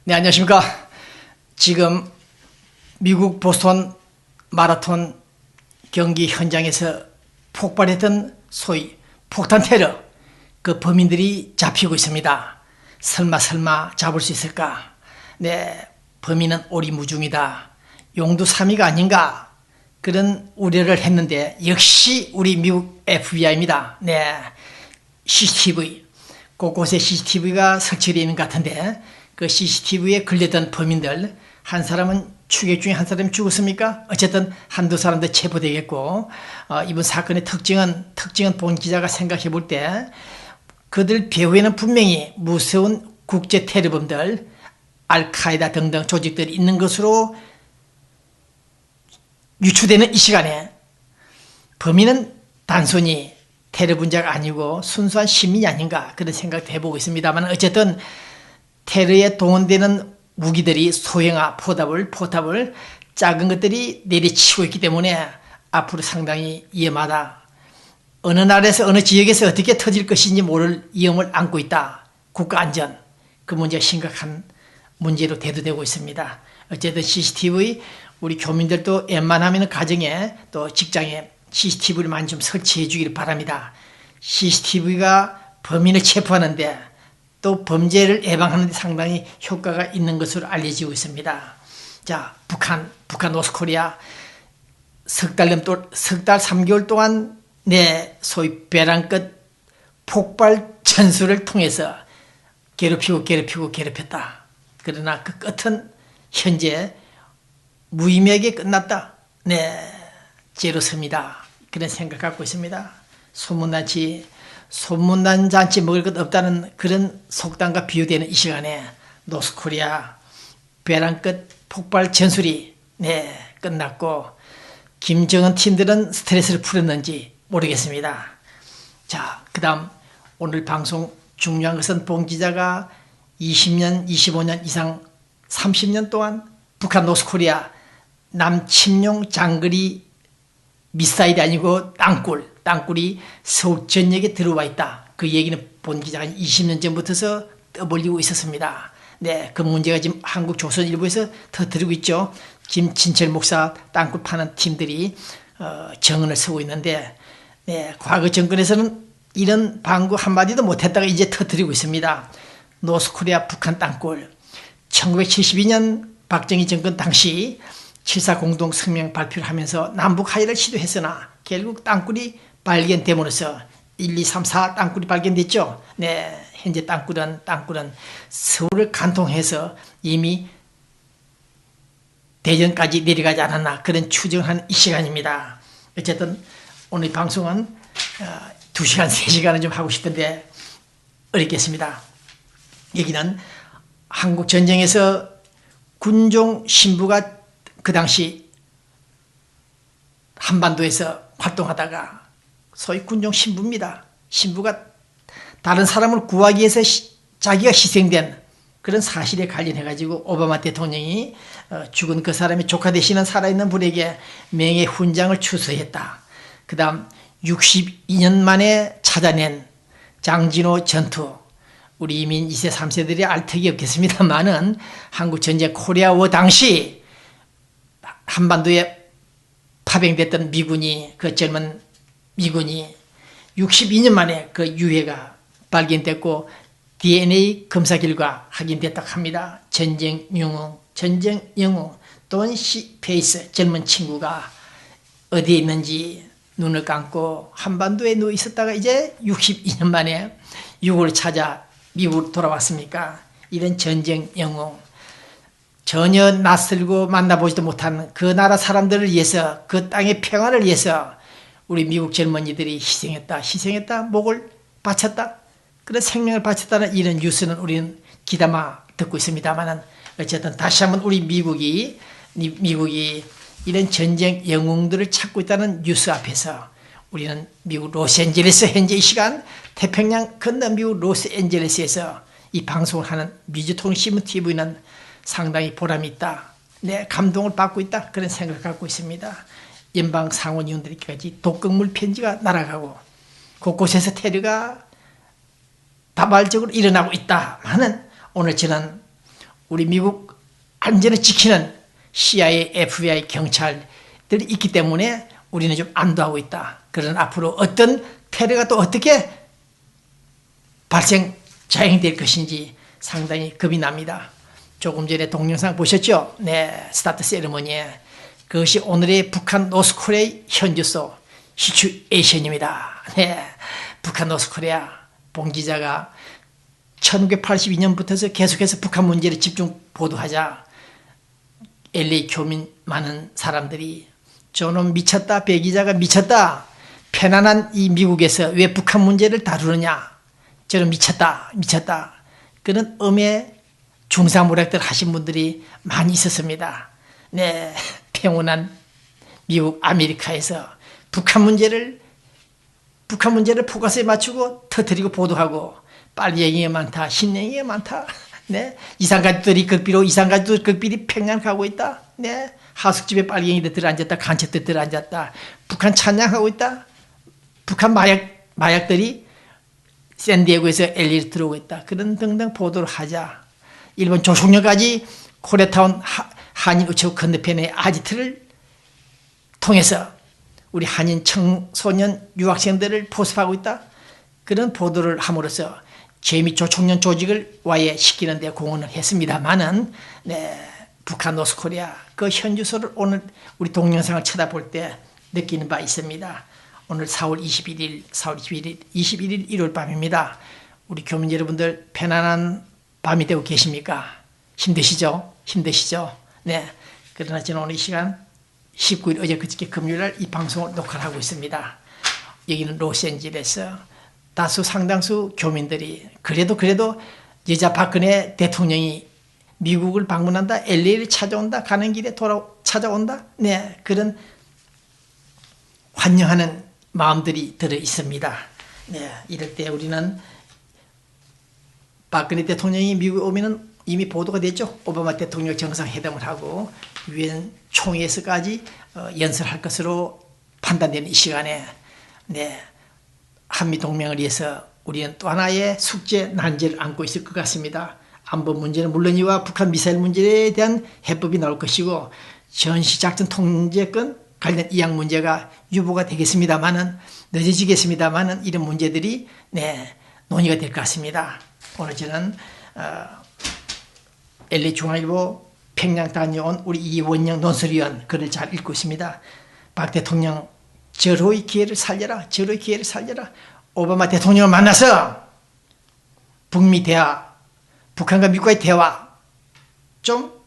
네, 안녕하십니까. 지금 미국 보스턴 마라톤 경기 현장에서 폭발했던 소위 폭탄 테러, 그 범인들이 잡히고 있습니다. 설마 잡을 수 있을까? 네, 범인은 오리무중이다. 용두사미가 아닌가? 그런 우려를 했는데 역시 우리 미국 FBI입니다. 네, CCTV, 곳곳에 CCTV가 설치되어 있는 것 같은데 그 CCTV에 걸렸던 범인들, 한 사람은 추격 중에 한 사람이 죽었습니까? 어쨌든 한두 사람도 체포되겠고, 이번 사건의 특징은 본 기자가 생각해 볼 때 그들 배후에는 분명히 무서운 국제 테러범들, 알카에다 등등 조직들이 있는 것으로 유추되는 이 시간에 범인은 단순히 테러 분자가 아니고 순수한 시민이 아닌가 그런 생각도 해보고 있습니다만, 어쨌든 테러에 동원되는 무기들이 소형화 포탑을 작은 것들이 내리치고 있기 때문에 앞으로 상당히 위험하다. 어느 나라에서 어느 지역에서 어떻게 터질 것인지 모를 위험을 안고 있다. 국가안전, 그 문제가 심각한 문제로 대두되고 있습니다. 어쨌든 CCTV, 우리 교민들도 웬만하면 가정에 또 직장에 CCTV를 많이 좀 설치해 주기를 바랍니다. CCTV가 범인을 체포하는데 또 범죄를 예방하는 데 상당히 효과가 있는 것으로 알려지고 있습니다. 자, 북한 노스코리아 석 달 3개월 동안 소위 벼랑 끝 폭발 전술을 통해서 괴롭혔다. 그러나 그 끝은 현재 무의미하게 끝났다. 제로섬이다. 그런 생각 갖고 있습니다. 소문난 잔치 먹을 것 없다는 그런 속담과 비유되는 이 시간에 노스코리아 벼랑 끝 폭발 전술이 끝났고, 김정은 팀들은 스트레스를 풀었는지 모르겠습니다. 자, 그 다음 오늘 방송 중요한 것은 봉 기자가 20년, 25년 이상 30년 동안 북한 노스코리아 남침용 장거리 미사일이 아니고 땅굴이 서울 전역에 들어와 있다. 그 얘기는 본 기자가 20년 전부터 떠벌리고 있었습니다. 그 문제가 지금 한국 조선일보에서 터뜨리고 있죠. 김진철 목사 땅굴 파는 팀들이 정언을 쓰고 있는데, 과거 정권에서는 이런 방구 한마디도 못했다가 이제 터뜨리고 있습니다. 노스코리아 북한 땅굴. 1972년 박정희 정권 당시 7.4 공동성명 발표를 하면서 남북 화해를 시도했으나 결국 땅굴이 발견됨으로써 1, 2, 3, 4 땅굴이 발견됐죠. 현재 땅굴은 서울을 관통해서 이미 대전까지 내려가지 않았나 그런 추정하는 이 시간입니다. 어쨌든 오늘 방송은 2시간, 3시간은 좀 하고 싶은데 어렵겠습니다. 여기는 한국 전쟁에서 군종 신부가 그 당시 한반도에서 활동하다가 소위 군종 신부입니다. 신부가 다른 사람을 구하기 위해서 자기가 희생된 그런 사실에 관련해가지고 오바마 대통령이 죽은 그 사람의 조카 되시는 살아있는 분에게 명예 훈장을 추서했다. 그 다음 62년 만에 찾아낸 장진호 전투. 우리 이민 2세, 3세들이 알 턱이 없겠습니다만은 한국 전쟁 코리아워 당시 한반도에 파병됐던 미군이, 그 젊은 미군이 62년 만에 그 유해가 발견됐고 DNA 검사 결과 확인됐다고 합니다. 전쟁 영웅 돈시 페이스 젊은 친구가 어디에 있는지 눈을 감고 한반도에 누워 있었다가 이제 62년 만에 유골을 찾아 미국으로 돌아왔습니까? 이런 전쟁 영웅, 전혀 낯설고 만나보지도 못한 그 나라 사람들을 위해서, 그 땅의 평화를 위해서 우리 미국 젊은이들이 희생했다, 목을 바쳤다, 그런 생명을 바쳤다는 이런 뉴스는 우리는 귀담아 듣고 있습니다만, 어쨌든 다시 한번 우리 미국이 이런 전쟁 영웅들을 찾고 있다는 뉴스 앞에서 우리는 미국 로스앤젤레스 현재 이 시간 태평양 건너 미국 로스앤젤레스에서 이 방송을 하는 미주통신문 TV는 상당히 보람이 있다. 감동을 받고 있다. 그런 생각을 갖고 있습니다. 연방 상원의원들에게까지 독극물 편지가 날아가고 곳곳에서 테러가 다발적으로 일어나고 있다 하는 오늘 저는 우리 미국 안전을 지키는 CIA, FBI, 경찰들이 있기 때문에 우리는 좀 안도하고 있다. 그러나 앞으로 어떤 테러가 또 어떻게 자행될 것인지 상당히 겁이 납니다. 조금 전에 동영상 보셨죠? 네, 스타트 세리머니에. 그것이 오늘의 북한 노스코리아의 현주소 시츄에이션입니다. 네, 북한 노스코리아 봉 기자가 1982년부터 계속해서 북한 문제를 집중 보도하자 LA 교민 많은 사람들이 저놈 미쳤다, 배 기자가 미쳤다, 편안한 이 미국에서 왜 북한 문제를 다루느냐, 저놈 미쳤다 그런 중상모략들 하신 분들이 많이 있었습니다. 네, 평온한 미국 아메리카에서 북한 문제를 포커스에 맞추고 터뜨리고 보도하고 빨갱이가 많다, 신냉이가 많다. 네, 이산가족들이 극비로 평양 가고 있다. 네, 하숙집에 빨갱이들 들어앉았다, 간첩들 들어앉았다. 북한 찬양하고 있다. 북한 마약들이 샌디에고에서 LA로 들어오고 있다. 그런 등등 보도를 하자 일본 조총련까지 코리아타운 한인 우체국 건너편의 아지트를 통해서 우리 한인 청소년 유학생들을 포섭하고 있다. 그런 보도를 함으로써 재미 조총련 조직을 와해시키는 데 공헌을 했습니다만은, 네, 북한 노스코리아 그 현주소를 오늘 우리 동영상을 쳐다볼 때 느끼는 바 있습니다. 오늘 4월 21일 일요일 밤입니다. 우리 교민 여러분들 편안한 밤이 되고 계십니까? 힘드시죠? 네. 그러나 저는 오늘 이 시간 19일 어제 그저께 금요일날 이 방송을 녹화를 하고 있습니다. 여기는 로스앤젤레스. 다수 상당수 교민들이 그래도 여자 박근혜 대통령이 미국을 방문한다, LA를 찾아온다, 가는 길에 찾아온다. 네, 그런 환영하는 마음들이 들어 있습니다. 네, 이럴 때 우리는 박근혜 대통령이 미국에 오면은 이미 보도가 됐죠. 오바마 대통령 정상회담을 하고 유엔 총회에서까지 연설할 것으로 판단되는 이 시간에, 네, 한미 동맹을 위해서 우리는 또 하나의 숙제 난제를 안고 있을 것 같습니다. 안보 문제는 물론이와 북한 미사일 문제에 대한 해법이 나올 것이고 전시작전 통제권 관련 이양 문제가 유보가 되겠습니다만은, 늦어지겠습니다만은 이런 문제들이, 네, 논의가 될 것 같습니다. 오늘 저는 LA중앙일보 평양 다녀온 우리 이원영 논설위원 글을 잘 읽고 있습니다. 박 대통령 절호의 기회를 살려라. 오바마 대통령을 만나서 북미 대화, 북한과 미국과의 대화 좀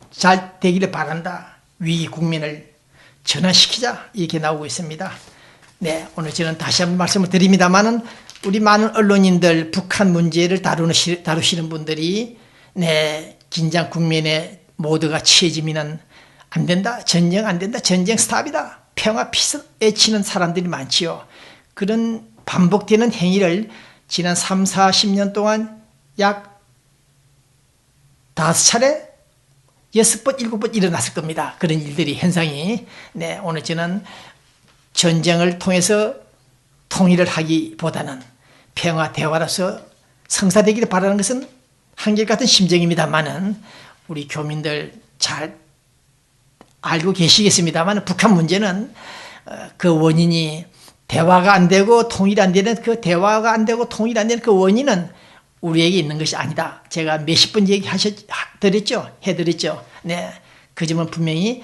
잘 되기를 바란다. 위기 국면을 전환시키자, 이렇게 나오고 있습니다. 네, 오늘 저는 다시 한번 말씀을 드립니다만은 우리 많은 언론인들 북한 문제를 다루시는 분들이, 네, 긴장 국면에 모두가 취해지면 안 된다, 전쟁 안 된다, 전쟁 스탑이다, 평화 피스 외치는 사람들이 많지요. 그런 반복되는 행위를 지난 3, 40년 동안 약 5차례, 6번, 7번 일어났을 겁니다. 그런 일들이, 현상이. 네, 오늘 저는 전쟁을 통해서 통일을 하기보다는 평화 대화로서 성사되기를 바라는 것은 한결같은 심정입니다만은 우리 교민들 잘 알고 계시겠습니다만 북한 문제는 그 원인이 대화가 안 되고 통일 안 되는 그 원인은 우리에게 있는 것이 아니다. 제가 몇십 번 해드렸죠. 네, 그 점은 분명히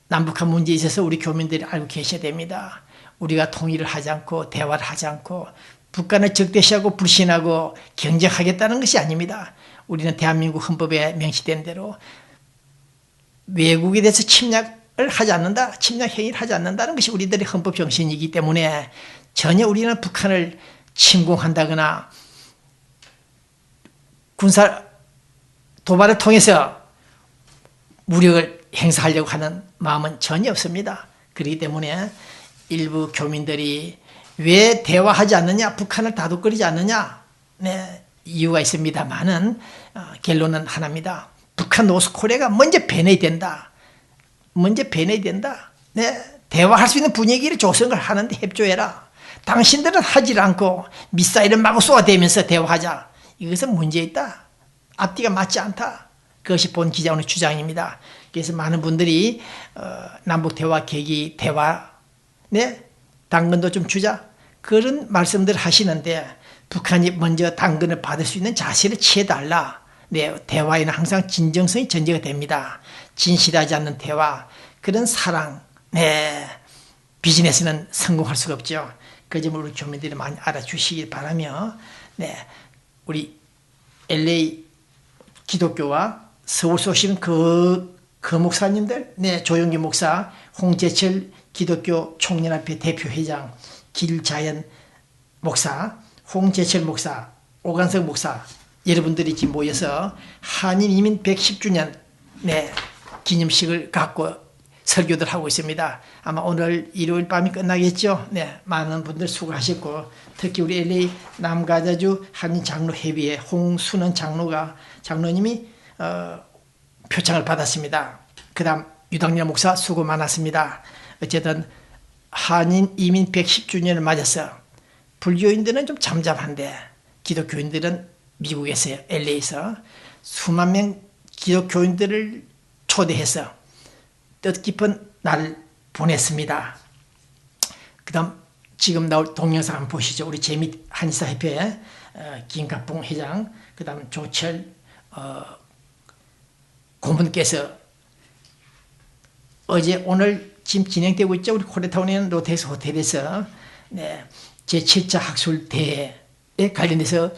남북한 문제에 있어서 우리 교민들이 알고 계셔야 됩니다. 우리가 통일을 하지 않고 대화를 하지 않고 북한을 적대시하고 불신하고 경쟁하겠다는 것이 아닙니다. 우리는 대한민국 헌법에 명시된 대로 외국에 대해서 침략을 하지 않는다, 침략 행위를 하지 않는다는 것이 우리들의 헌법 정신이기 때문에 전혀 우리는 북한을 침공한다거나 군사 도발을 통해서 무력을 행사하려고 하는 마음은 전혀 없습니다. 그렇기 때문에 일부 교민들이 왜 대화하지 않느냐, 북한을 다독거리지 않느냐, 네, 이유가 있습니다만은 결론은 하나입니다. 북한 노스코리아가 먼저 배내야 된다. 네, 대화할 수 있는 분위기를 조성을 하는데 협조해라. 당신들은 하질 않고 미사일을 마구 쏘아대면서 대화하자. 이것은 문제 있다. 앞뒤가 맞지 않다. 그것이 본 기자원의 주장입니다. 그래서 많은 분들이 남북대화 계기 대화, 네, 당근도 좀 주자, 그런 말씀들 하시는데 북한이 먼저 당근을 받을 수 있는 자세를 취해달라. 네, 대화에는 항상 진정성이 전제가 됩니다. 진실하지 않는 대화, 그런 사랑, 네, 비즈니스는 성공할 수가 없죠. 그 점을 우리 교민들이 많이 알아주시길 바라며, 네, 우리 LA 기독교와 서울 소시는 그 목사님들, 네, 조영기 목사, 홍재철 기독교 총연합회 대표회장, 길자연 목사, 홍재철 목사, 오관석 목사, 여러분들이 지금 모여서 한인 이민 110주년 네, 기념식을 갖고 설교들 하고 있습니다. 아마 오늘 일요일 밤이 끝나겠죠. 네, 많은 분들 수고하셨고, 특히 우리 LA 남가자주 한인 장로회의회 홍순원 장로님이 표창을 받았습니다. 그 다음 유당열 목사 수고 많았습니다. 어쨌든 한인 이민 110주년을 맞아서 불교인들은 좀 잠잠한데 기독교인들은 미국에서 LA에서 수만 명 기독교인들을 초대해서 뜻깊은 날을 보냈습니다. 그 다음 지금 나올 동영상 한번 보시죠. 우리 재미 한의사협회 김갑봉 회장, 그 다음 조철 고문께서 어제 오늘 지금 진행되고 있죠. 우리 코리아타운에 있는 롯데스 호텔에서 네, 제7차 학술대회에 관련해서